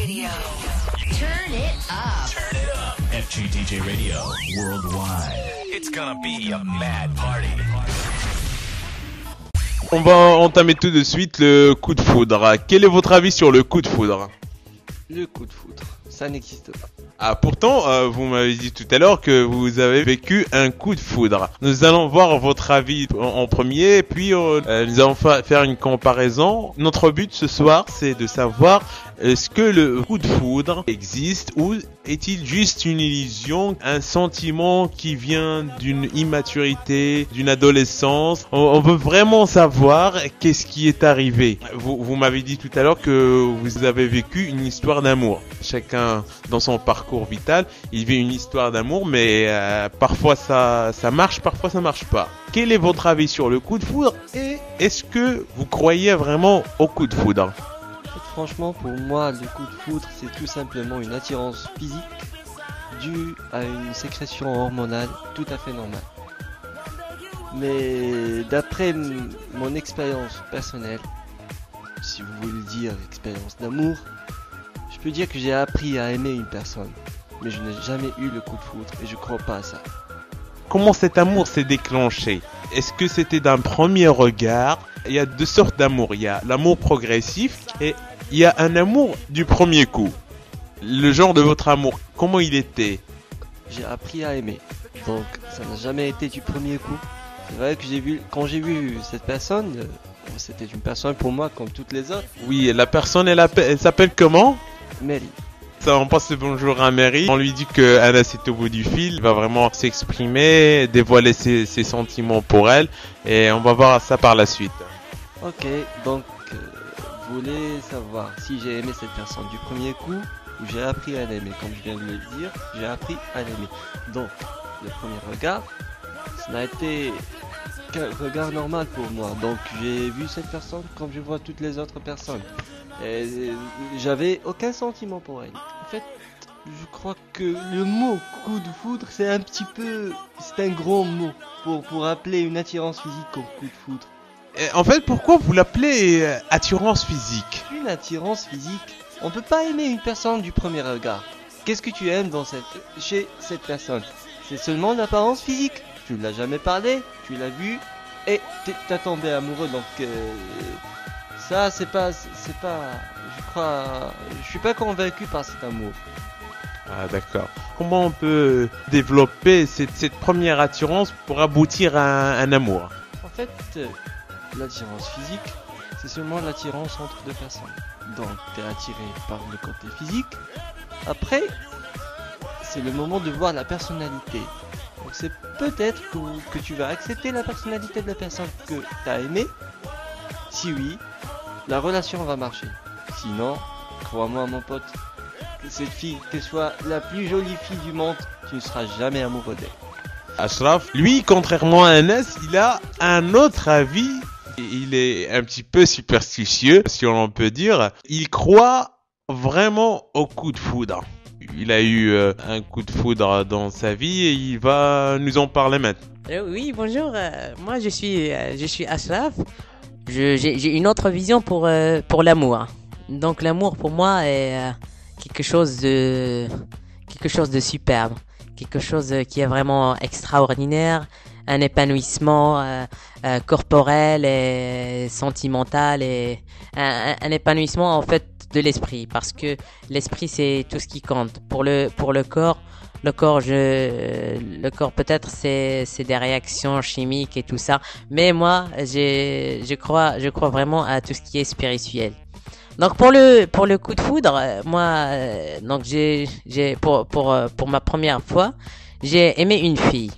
Radio. Turn it up. Turn it up. FGDJ Radio Worldwide. It's gonna be a mad party. On va entamer tout de suite le coup de foudre. Quel est votre avis sur le coup de foudre ? Le coup de foudre, ça n'existe pas. Ah, pourtant, vous m'avez dit tout à l'heure que vous avez vécu un coup de foudre. Nous allons voir votre avis en premier, puis nous allons faire une comparaison. Notre but ce soir, c'est de savoir est-ce que le coup de foudre existe ou est-il juste une illusion, un sentiment qui vient d'une immaturité, d'une adolescence. On veut vraiment savoir qu'est-ce qui est arrivé. Vous m'avez dit tout à l'heure que vous avez vécu une histoire d'amour. Chacun dans son parcours vital, il vit une histoire d'amour, mais parfois ça marche, parfois ça marche pas. Quel est votre avis sur le coup de foudre et est-ce que vous croyez vraiment au coup de foudre ? Franchement, pour moi, le coup de foudre, c'est tout simplement une attirance physique due à une sécrétion hormonale tout à fait normale. Mais d'après mon expérience personnelle, si vous voulez dire expérience d'amour, je peux dire que j'ai appris à aimer une personne, mais je n'ai jamais eu le coup de foudre et je crois pas à ça. Comment cet amour s'est déclenché ? Est-ce que c'était d'un premier regard ? Il y a deux sortes d'amour. Il y a l'amour progressif et il y a un amour du premier coup. Le genre de votre amour, comment il était ? J'ai appris à aimer, donc ça n'a jamais été du premier coup. C'est vrai que quand j'ai vu cette personne, c'était une personne pour moi comme toutes les autres. Oui, la personne, elle s'appelle comment ? Mary. Ça, on passe le bonjour à Mary. On lui dit que Anna c'est au bout du fil. Il va vraiment s'exprimer, dévoiler ses sentiments pour elle. Et on va voir ça par la suite. Ok, donc vous voulez savoir si j'ai aimé cette personne du premier coup ou j'ai appris à l'aimer. Comme je viens de le dire, j'ai appris à l'aimer. Donc, le premier regard, ça n'a été qu'un regard normal pour moi. Donc, j'ai vu cette personne comme je vois toutes les autres personnes. Et j'avais aucun sentiment pour elle. En fait, je crois que le mot coup de foudre, c'est un grand mot pour appeler une attirance physique comme coup de foudre. En fait, pourquoi vous l'appelez attirance physique ? Une attirance physique, on peut pas aimer une personne du premier regard. Qu'est-ce que tu aimes chez cette personne ? C'est seulement l'apparence physique. Tu ne l'as jamais parlé, tu l'as vu et t'as tombé amoureux. Donc ça, c'est pas, je suis pas convaincu par cet amour. Ah d'accord. Comment on peut développer cette première attirance pour aboutir à un amour ? En fait, l'attirance physique, c'est seulement l'attirance entre deux personnes. Donc, t'es attiré par le côté physique. Après, c'est le moment de voir la personnalité. Donc, c'est peut-être que tu vas accepter la personnalité de la personne que t'as aimée. Si oui, la relation va marcher. Sinon, crois-moi mon pote, que cette fille, qu'elle soit la plus jolie fille du monde, tu ne seras jamais amoureux d'elle. Ashraf, lui, contrairement à Anas, il a un autre avis. Il est un petit peu superstitieux, si on peut dire. Il croit vraiment au coup de foudre. Il a eu un coup de foudre dans sa vie et il va nous en parler maintenant. Oui, bonjour. Moi, je suis Ashraf. J'ai une autre vision pour l'amour. Donc, l'amour pour moi est quelque chose de superbe, quelque chose qui est vraiment extraordinaire. Un épanouissement corporel et sentimental et un épanouissement en fait de l'esprit, parce que l'esprit c'est tout ce qui compte pour le corps. Le corps peut-être c'est des réactions chimiques et tout ça, mais moi je crois vraiment à tout ce qui est spirituel. Donc pour le coup de foudre, moi donc pour ma première fois, j'ai aimé une fille.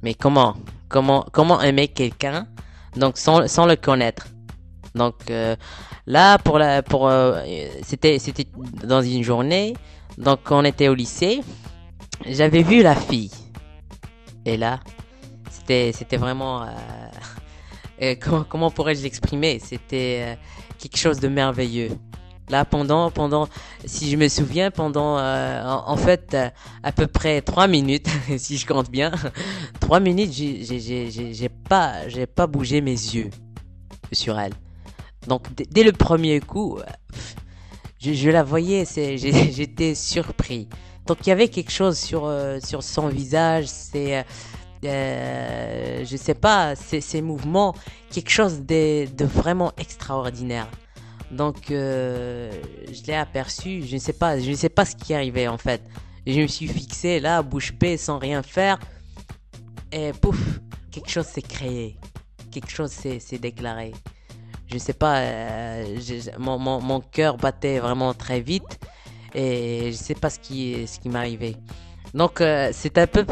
Mais comment aimer quelqu'un donc sans le connaître. Donc là c'était dans une journée, donc on était au lycée, j'avais vu la fille et là c'était vraiment comment pourrais-je l'exprimer, c'était quelque chose de merveilleux. Là, pendant, si je me souviens, en fait, à peu près 3 minutes, si je compte bien, 3 minutes, j'ai pas bougé mes yeux sur elle. Donc, dès le premier coup, je la voyais, j'étais surpris. Donc il y avait quelque chose sur son visage, je sais pas, ces mouvements, quelque chose de vraiment extraordinaire. Donc je l'ai aperçu, je ne sais pas ce qui arrivait en fait. Et je me suis fixé là, bouche bée, sans rien faire, et pouf, quelque chose s'est créé, quelque chose s'est déclaré. Je sais pas, mon cœur battait vraiment très vite et je sais pas ce qui m'arrivait. Donc c'est un peu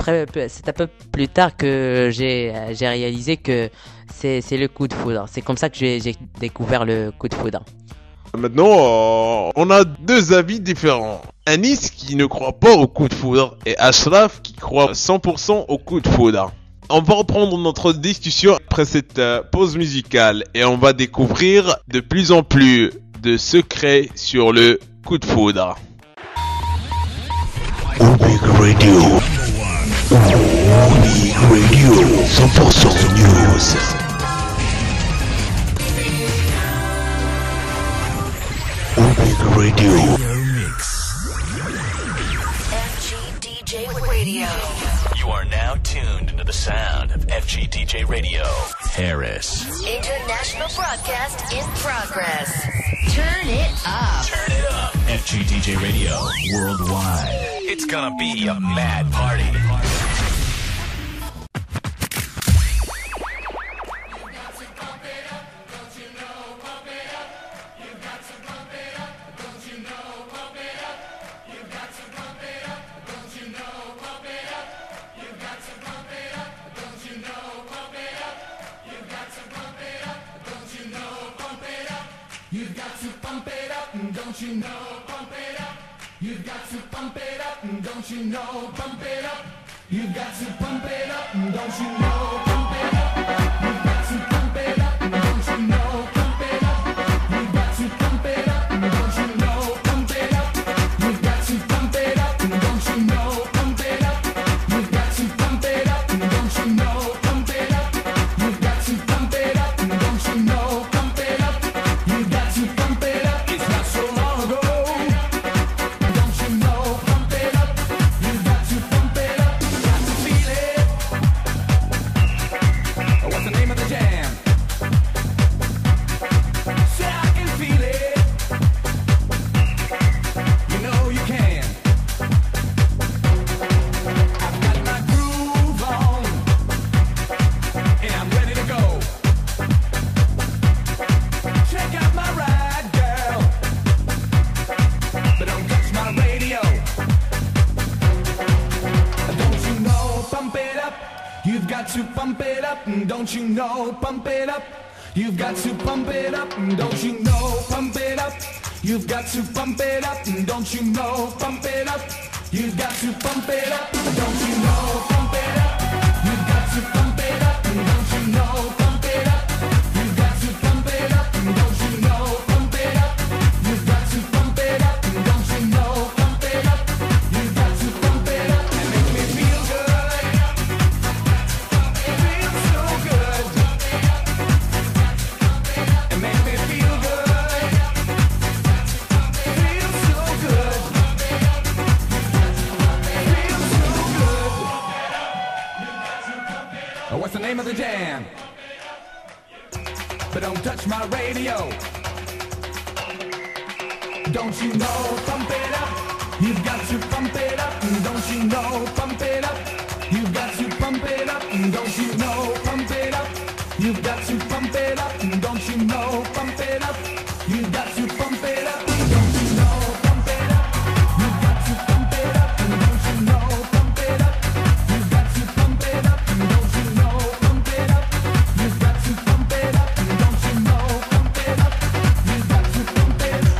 plus tard que j'ai réalisé que c'est le coup de foudre. C'est comme ça que j'ai découvert le coup de foudre. Maintenant, on a deux avis différents. Anis qui ne croit pas au coup de foudre et Ashraf qui croit 100% au coup de foudre. On va reprendre notre discussion après cette pause musicale et on va découvrir de plus en plus de secrets sur le coup de foudre. Big Radio. Big Radio. 100% News. Big Radio. FGDJ Radio. You are now tuned into the sound of FGDJ Radio, Paris. International broadcast in progress. Turn it up. Turn it up. FGDJ Radio, worldwide. It's gonna be a mad party. You've got to pump it up, don't you know? Pump it up. You've got to pump it up, don't you know? Pump it up. You've got to pump it up, don't you know? Pump it up. You've got to pump it up, don't you know? Pump it up. You've got to pump it up, don't you know? Pump it up. You've got to pump it up, don't you know? Pump it up. You've got to pump it up, don't you know? Pump it up. You've got to pump it up, don't you know? Pump it up. You've got to pump it up. It's not so long ago. Don't you know? Pump it up. You've got to pump it up. Got to feel it. What's the name of the jam? Say I can feel it. You know you can. I've got my groove on, and I'm ready to go. Check out my ride, girl, but don't touch my radio. Don't you know, pump it up. You've got to pump it up. Don't you know, pump it up. You've got to pump it up. Don't you know, pump it up. You've got to pump it up. Don't you know, pump it up. You've got to pump it up. Don't you know, pump it up. You've got to pump it up. Don't you know, pump it up. You've got to pump it up. Don't you know, pump it up. You've got to pump it up. Don't you know, pump it up. You've got to pump it up and make me feel good. It feels so good. And make me feel good. Feels so good. Feels so good. What's the name of the jam? But don't touch my radio. Don't you know, pump it up. You've got to pump it up. Don't you know, pump it up. You've got to pump it up. Don't you know, pump it up. You've got to pump it up. Don't you know, pump it up. You've got to pump it up. Don't you know, pump it up. You've got to pump it up. Don't you know, pump it up. You've got to pump it up. Don't you know, pump it up. You've got to pump it up. Don't you know, pump it up. You've got to pump it up.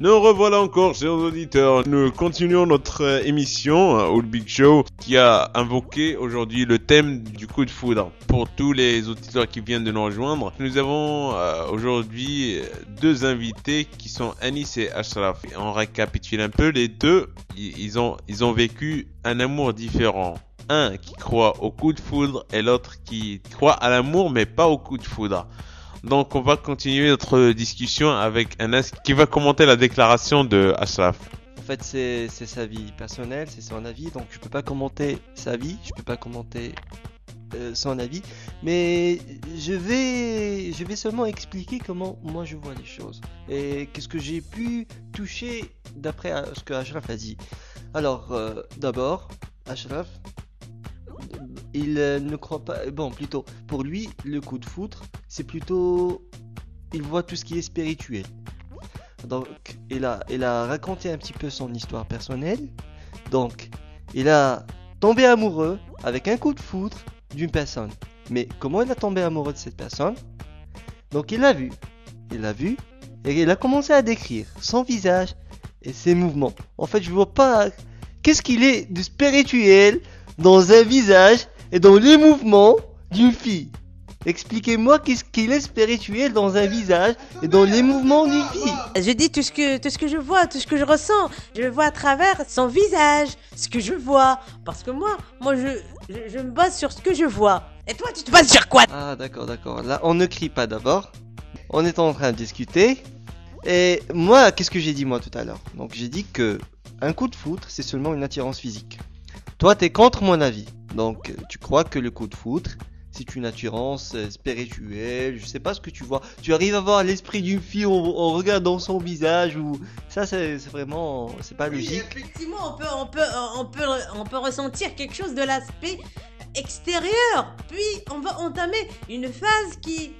Nous revoilà encore, chers auditeurs. Nous continuons notre émission Old Big Show qui a invoqué aujourd'hui le thème du coup de foudre. Pour tous les auditeurs qui viennent de nous rejoindre, nous avons aujourd'hui deux invités qui sont Anis et Ashraf. On récapitule un peu, les deux, ils ont vécu un amour différent. Un qui croit au coup de foudre et l'autre qui croit à l'amour mais pas au coup de foudre. Donc on va continuer notre discussion avec Anas qui va commenter la déclaration de Ashraf. En fait, c'est sa vie personnelle, c'est son avis, donc je peux pas commenter sa vie, je peux pas commenter son avis, mais je vais seulement expliquer comment moi je vois les choses et qu'est-ce que j'ai pu toucher d'après ce que Ashraf a dit. Alors, d'abord, Ashraf, il ne croit pas... Bon, plutôt, pour lui, le coup de foudre, c'est plutôt... Il voit tout ce qui est spirituel. Donc, il a raconté un petit peu son histoire personnelle. Donc, il a tombé amoureux avec un coup de foudre d'une personne. Mais comment il a tombé amoureux de cette personne? Donc, il l'a vu, et il a commencé à décrire son visage et ses mouvements. En fait, je vois pas... Qu'est-ce qu'il est de spirituel dans un visage et dans les mouvements d'une fille? Expliquez-moi qu'est-ce qu'il est spirituel dans un visage et dans les mouvements d'une fille. Je dis tout ce que je vois, tout ce que je ressens. Je le vois à travers son visage, ce que je vois. Parce que moi je me base sur ce que je vois. Et toi, tu te bases sur quoi? Ah, d'accord. Là, on ne crie pas d'abord. On est en train de discuter. Et moi, qu'est-ce que j'ai dit moi tout à l'heure? Donc, j'ai dit que un coup de foudre, c'est seulement une attirance physique. Toi, t'es contre mon avis. Donc, tu crois que le coup de foudre, c'est une attirance spirituelle. Je sais pas ce que tu vois. Tu arrives à voir l'esprit d'une fille en regardant son visage ou ça, c'est vraiment, c'est pas logique. Oui, effectivement, on peut ressentir quelque chose de l'aspect extérieur. Puis, on va entamer une phase qui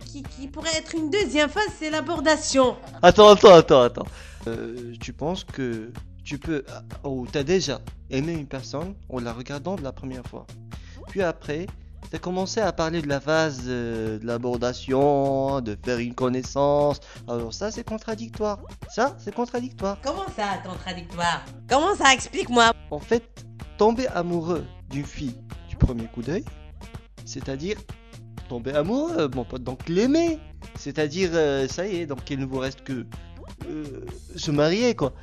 pourrait être une deuxième phase, c'est l'abordation. Attends. Tu penses que tu peux... Oh, t'as déjà aimé une personne en la regardant de la première fois. Puis après, t'as commencé à parler de la phase de l'abordation, de faire une connaissance. Alors ça, c'est contradictoire. Comment ça, contradictoire? Comment ça, explique-moi? En fait, tomber amoureux d'une fille du premier coup d'œil, c'est-à-dire tomber amoureux, mon pote, donc l'aimer. C'est-à-dire, ça y est, donc il ne vous reste que se marier, quoi.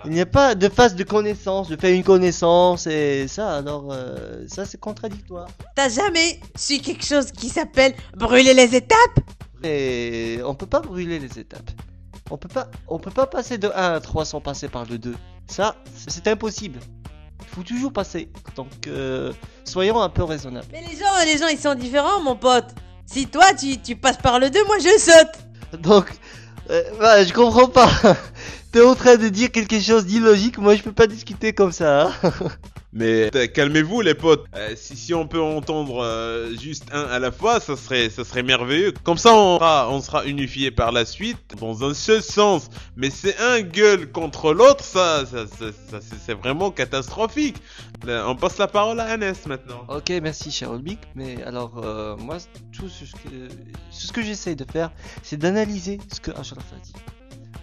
Il n'y a pas de phase de connaissance, de faire une connaissance et ça, alors ça c'est contradictoire. T'as jamais su quelque chose qui s'appelle brûler les étapes? Et on peut pas brûler les étapes. On peut pas passer de 1 à 3 sans passer par le 2. Ça, c'est impossible. Il faut toujours passer. Donc, soyons un peu raisonnables. Mais les gens, ils sont différents, mon pote. Si toi, tu passes par le 2, moi, je saute. Donc, je comprends pas. T'es en train de dire quelque chose d'illogique. Moi, je peux pas discuter comme ça. Hein. Mais calmez-vous les potes. Si on peut entendre juste un à la fois, ça serait merveilleux. Comme ça, on sera unifiés par la suite dans un seul sens. Mais c'est un gueule contre l'autre, ça c'est vraiment catastrophique. Là, on passe la parole à Anas maintenant. Ok, merci cher Olbic. Mais alors, moi, tout ce que j'essaye de faire, c'est d'analyser ce que Ashraf a dit.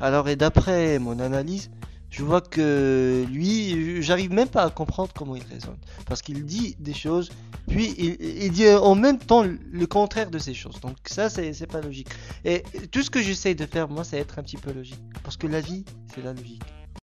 Alors, et d'après mon analyse, je vois que lui, j'arrive même pas à comprendre comment il raisonne. Parce qu'il dit des choses, puis il dit en même temps le contraire de ces choses. Donc ça, c'est pas logique. Et tout ce que j'essaye de faire, moi, c'est être un petit peu logique. Parce que la vie, c'est la logique.